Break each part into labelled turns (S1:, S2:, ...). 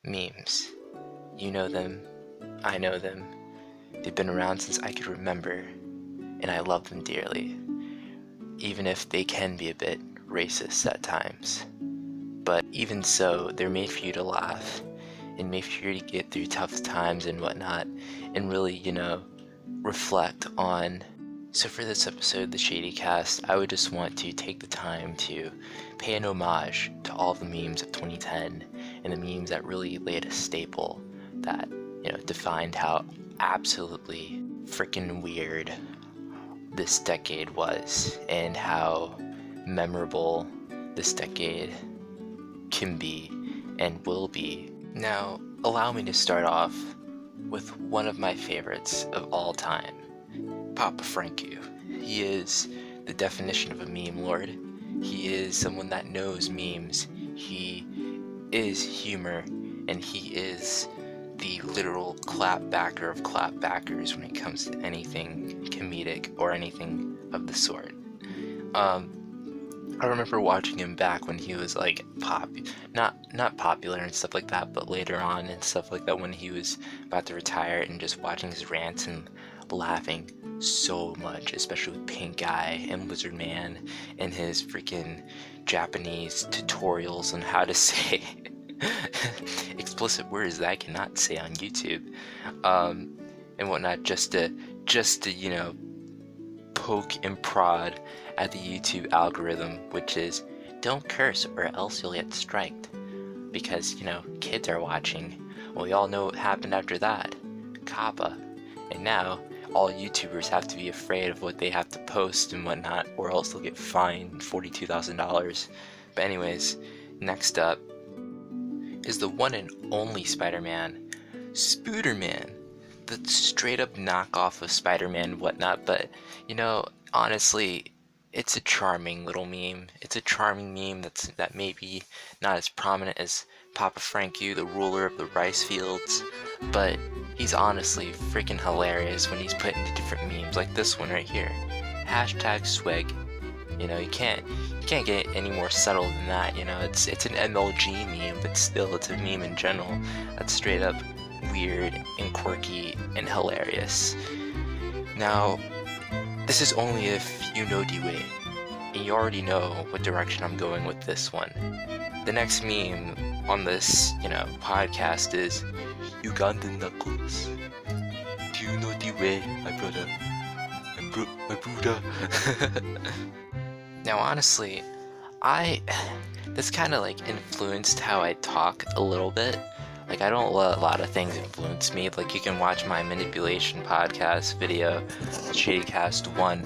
S1: Memes. You know them, I know them. They've been around since I could remember, and I love them dearly, even if they can be a bit racist at times. But even so, they're made for you to laugh, and made for you to get through tough times and whatnot, and really, reflect on. So for this episode, the Shady Cast, I would just want to take the time to pay an homage to all the memes of 2010 and the memes that really laid a staple that, defined how absolutely freaking weird this decade was and how memorable this decade can be and will be. Now, allow me to start off with one of my favorites of all time. Papa Franku. He is the definition of a meme lord. He is someone that knows memes. He is humor, and he is the literal clapbacker of clapbackers when it comes to anything comedic or anything of the sort. I remember watching him back when he was like not popular and stuff like that, but later on and stuff like that when he was about to retire, and just watching his rants and laughing so much, especially with Pink Eye and Lizard Man and his freaking Japanese tutorials on how to say explicit words that I cannot say on YouTube, and whatnot, just to poke and prod at the YouTube algorithm, which is don't curse or else you'll get striked, because kids are watching. Well, we all know what happened after that, Kappa, and now all YouTubers have to be afraid of what they have to post and whatnot, or else they'll get fined $42,000. But anyways, next up is the one and only Spider-Man, Spooderman, the straight up knockoff of Spider-Man and whatnot. But honestly, it's a charming little meme. It's a charming meme that may be not as prominent as Papa Franku, the ruler of the rice fields, but he's honestly freaking hilarious when he's put into different memes, like this one right here. #swag. You can't get any more subtle than that. It's an MLG meme, but still it's a meme in general that's straight up weird and quirky and hilarious. Now, this is only if you know D-Way, and you already know what direction I'm going with this one. The next meme on this, podcast is Ugandan Knuckles. Do you know D-Way, my brother? My Buddha. Now, honestly, this kind of influenced how I talk a little bit. I don't let a lot of things influence me. You can watch my manipulation podcast video, Shadycast 1,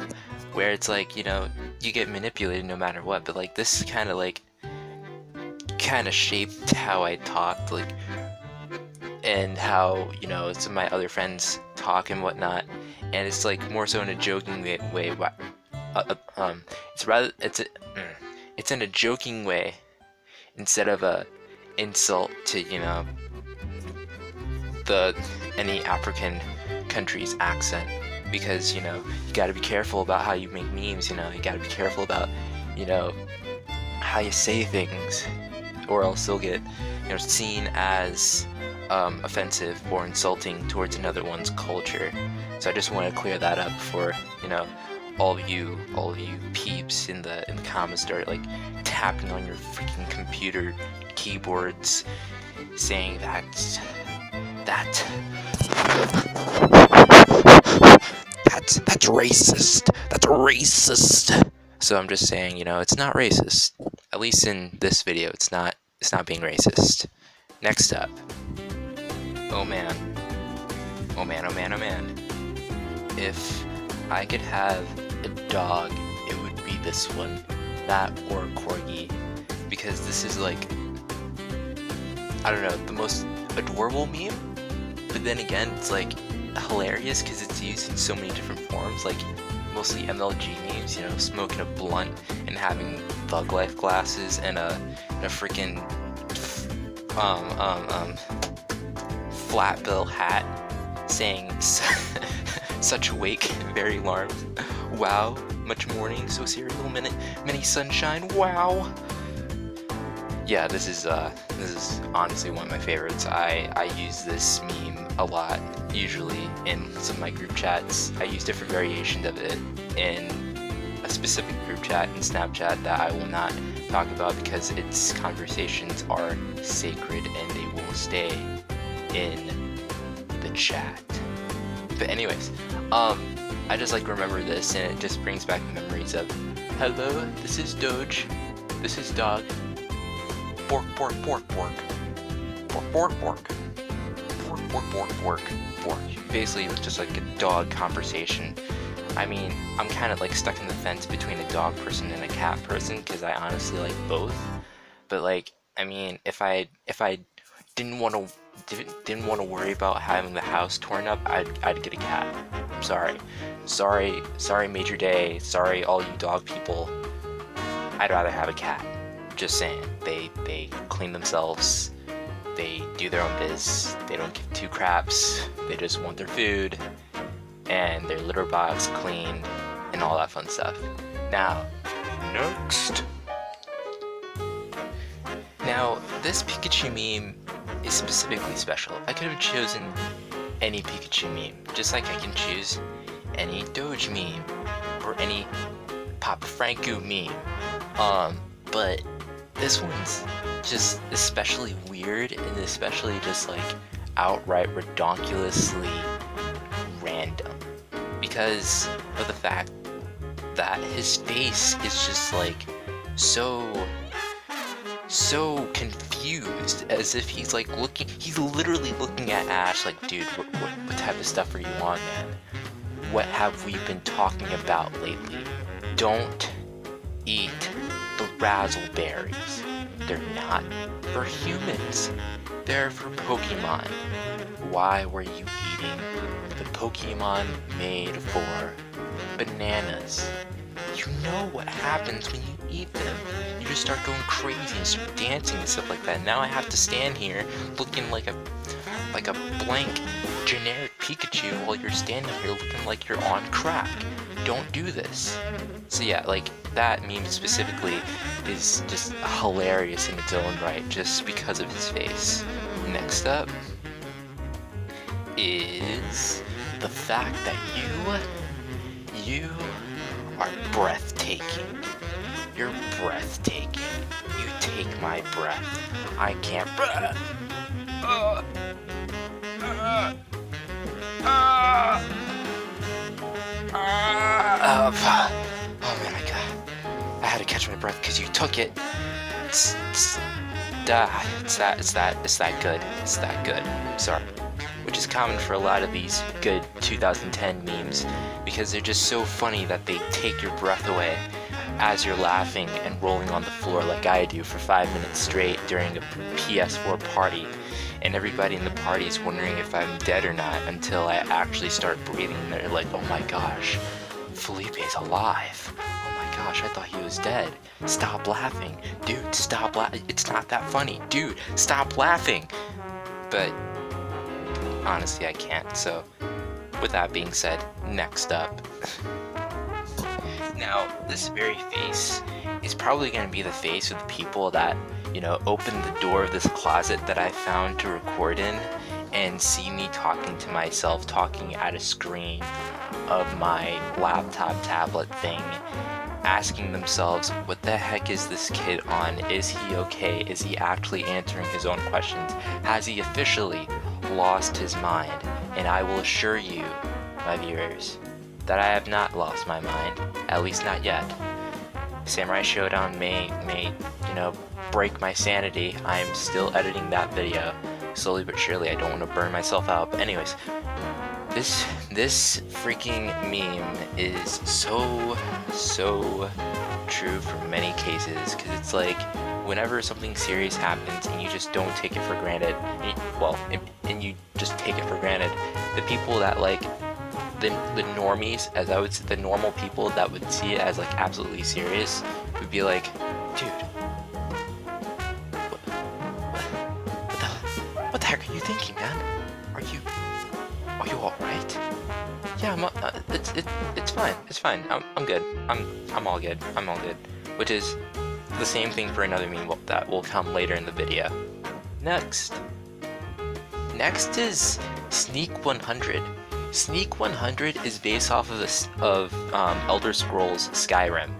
S1: where it's you get manipulated no matter what, but this kind of shaped how I talked, and how, some of my other friends talk and whatnot, and it's more so in a joking way. It's in a joking way instead of a insult to any African country's accent, because you gotta be careful about how you make memes. You gotta be careful about how you say things, or else they'll get seen as offensive or insulting towards another one's culture. So I just want to clear that up for all of you peeps in the comments. Start tapping on your freaking computer keyboards, saying that's racist. That's racist. So I'm just saying, it's not racist. At least in this video, it's not being racist. Next up. Oh man. If I could have a dog, it would be this one. That or a corgi. Because this is I don't know, the most adorable meme. But then again, it's hilarious because it's used in so many different forms, mostly MLG memes, smoking a blunt and having thug life glasses and a freaking flat bill hat saying such awake, very alarmed. Wow, much morning, so cereal, many sunshine, wow. yeah, this is honestly one of my favorites. I use this meme a lot, usually in some of my group chats. I use different variations of it in a specific group chat in Snapchat that I will not talk about because its conversations are sacred and they will stay in the chat. But anyways, I just like remember this and it just brings back memories of, hello, this is Doge, this is Dog. Bork, bork, bork, bork. Bork, bork, bork. Bork, bork, bork, bork, bork. Basically, it's just like a dog conversation. I mean, I'm kind of like stuck in the fence between a dog person and a cat person because I honestly like both. But like, I mean, if I didn't want to worry about having the house torn up, I'd get a cat. I'm sorry, Major Day. Sorry, all you dog people. I'd rather have a cat. Just saying, they clean themselves, they do their own biz, they don't give two craps, they just want their food, and their litter box cleaned, and all that fun stuff. Now, next! Now, this Pikachu meme is specifically special. I could have chosen any Pikachu meme, just like I can choose any Doge meme, or any Papa Franco meme, but this one's just especially weird and especially just like outright redonkulously random because of the fact that his face is just like so confused, as if he's literally looking at Ash like, dude, what type of stuff are you on, man? What have we been talking about lately? Don't eat the razzleberries. They're not for humans. They're for Pokemon. Why were you eating the Pokemon made for bananas? You know what happens when you eat them. You just start going crazy and start dancing and stuff like that. Now I have to stand here looking like a blank generic Pikachu while you're standing here looking like you're on crack. Don't do this. So yeah, like that meme specifically is just hilarious in its own right just because of his face. Next up is the fact that you are breathtaking. You're breathtaking. You take my breath. I can't breath. Oh man, I had to catch my breath because you took it. It's that good. It's that good. Sorry. Which is common for a lot of these good 2010 memes because they're just so funny that they take your breath away as you're laughing and rolling on the floor like I do for 5 minutes straight during a PS4 party. And everybody in the party is wondering if I'm dead or not until I actually start breathing and they're like, oh my gosh, Felipe's alive. Oh my gosh, I thought he was dead. Stop laughing. Dude, stop laughing. It's not that funny. Dude, stop laughing. But honestly, I can't. So with that being said, next up. Now, this very face is probably going to be the face of the people that, open the door of this closet that I found to record in and see me talking to myself, talking at a screen of my laptop tablet thing, asking themselves, what the heck is this kid on? Is he okay? Is he actually answering his own questions? Has he officially lost his mind? And I will assure you, my viewers, that I have not lost my mind, at least not yet. Samurai Showdown may break my sanity. I am still editing that video, slowly but surely. I don't want to burn myself out. But anyways, this freaking meme is so true for many cases, because it's like, whenever something serious happens and you just don't take it for granted, and you just take it for granted, the people that the normies, as I would say, the normal people that would see it as absolutely serious would be like, dude, what the heck are you thinking, man? Are you all right? Yeah, it's fine. I'm good. I'm all good. Which is the the same thing for another meme that will come later in the video. Next is Sneak 100. Sneak 100 is based off of Elder Scrolls Skyrim,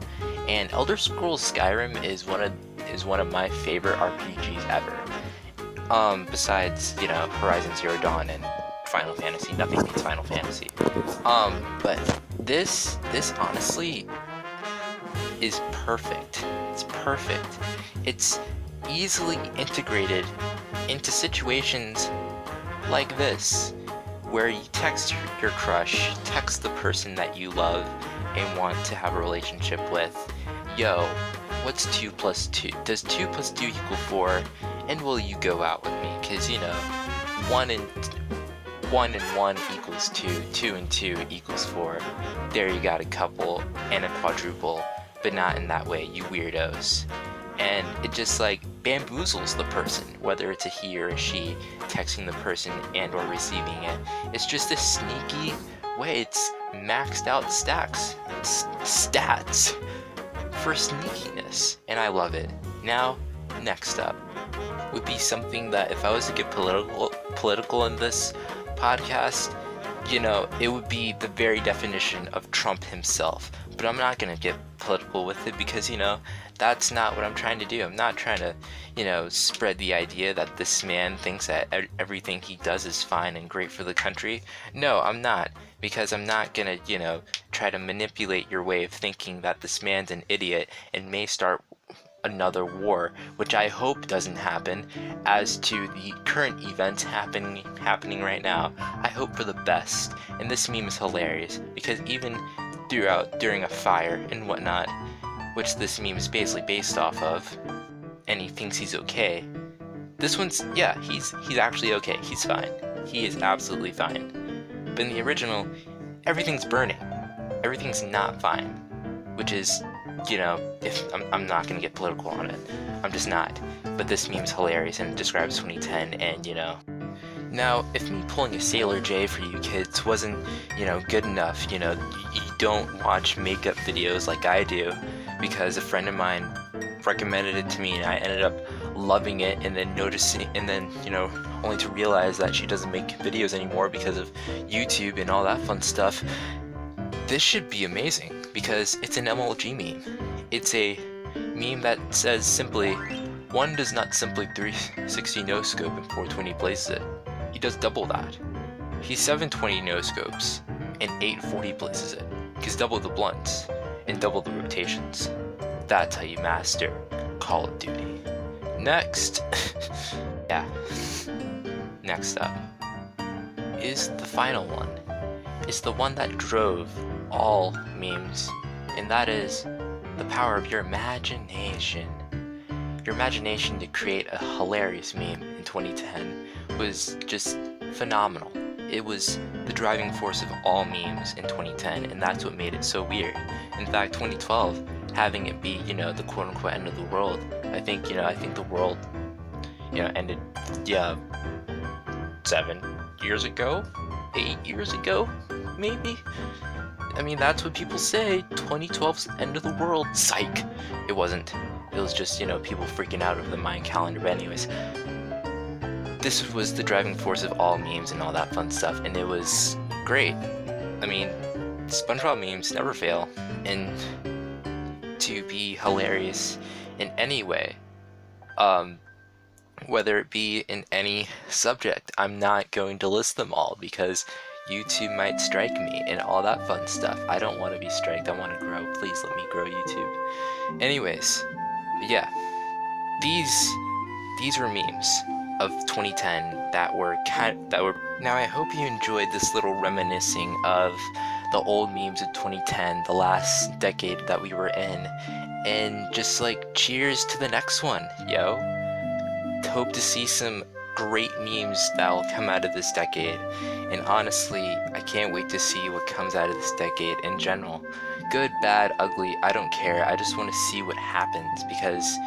S1: and Elder Scrolls Skyrim is one of my favorite RPGs ever. Besides, you know, Horizon Zero Dawn and Final Fantasy. Nothing beats Final Fantasy. But this honestly is perfect. It's perfect. It's easily integrated into situations like this, where you text your crush, text the person that you love and want to have a relationship with, yo, what's 2 plus 2? Does 2 plus 2 equal 4? And will you go out with me? Because, you know, 1 and 1 equals 2, 2 and 2 equals 4. There you got a couple and a quadruple, but not in that way, you weirdos. And it just like bamboozles the person, whether it's a he or a she texting the person and or receiving it. It's just a sneaky way. It's maxed out stats for sneakiness, and I love it. Now, next up would be something that if I was to get political in this podcast, you know, it would be the very definition of Trump himself. But I'm not gonna get political with it because, you know, that's not what I'm trying to do. I'm not trying to, you know, spread the idea that this man thinks that everything he does is fine and great for the country. No, I'm not, because I'm not gonna, you know, try to manipulate your way of thinking that this man's an idiot and may start another war, which I hope doesn't happen. As to the current events happening right now, I hope for the best. And this meme is hilarious because even during a fire and whatnot, which this meme is basically based off of, and he thinks he's okay. This one's, yeah, he's actually okay. He's fine. He is absolutely fine. But in the original, everything's burning. Everything's not fine, which is, you know, if I'm not gonna get political on it. I'm just not. But this meme's hilarious and it describes 2010, and you know. Now, if me pulling a Sailor J for you kids wasn't, you know, good enough, you know, you don't watch makeup videos like I do, because a friend of mine recommended it to me and I ended up loving it, and then noticing, and then, you know, only to realize that she doesn't make videos anymore because of YouTube and all that fun stuff. This should be amazing because it's an MLG meme. It's a meme that says simply, one does not simply 360 no scope and 420 places it. He does double that. He 720 no scopes and 840 places it. He's double the blunts and double the rotations. That's how you master Call of Duty. Next, yeah, next up is the final one. It's the one that drove all memes, and that is the power of your imagination. Your imagination to create a hilarious meme in 2010 was just phenomenal. It was the driving force of all memes in 2010, and that's what made it so weird. In fact, 2012, having it be, you know, the quote-unquote end of the world, I think the world, you know, ended, yeah, 7 years ago? 8 years ago? Maybe? I mean, that's what people say, 2012's end of the world. Psych! It wasn't. It was just, you know, people freaking out over the Mayan calendar. But anyways, this was the driving force of all memes and all that fun stuff, and it was great. I mean, SpongeBob memes never fail, and to be hilarious in any way, whether it be in any subject. I'm not going to list them all because YouTube might strike me and all that fun stuff. I don't want to be striked. I want to grow. Please let me grow YouTube. Anyways, yeah, these were memes of 2010 that were now I hope you enjoyed this little reminiscing of the old memes of 2010, the last decade that we were in, and just like cheers to the next one, yo. Hope to see some great memes that'll come out of this decade, and honestly, I can't wait to see what comes out of this decade in general. Good, bad, ugly, I don't care. I just want to see what happens, because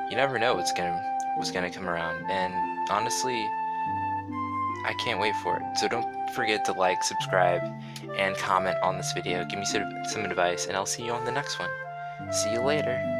S1: you never know what's gonna come around, and honestly, I can't wait for it. So don't forget to like, subscribe, and comment on this video. Give me some advice, and I'll see you on the next one. See you later.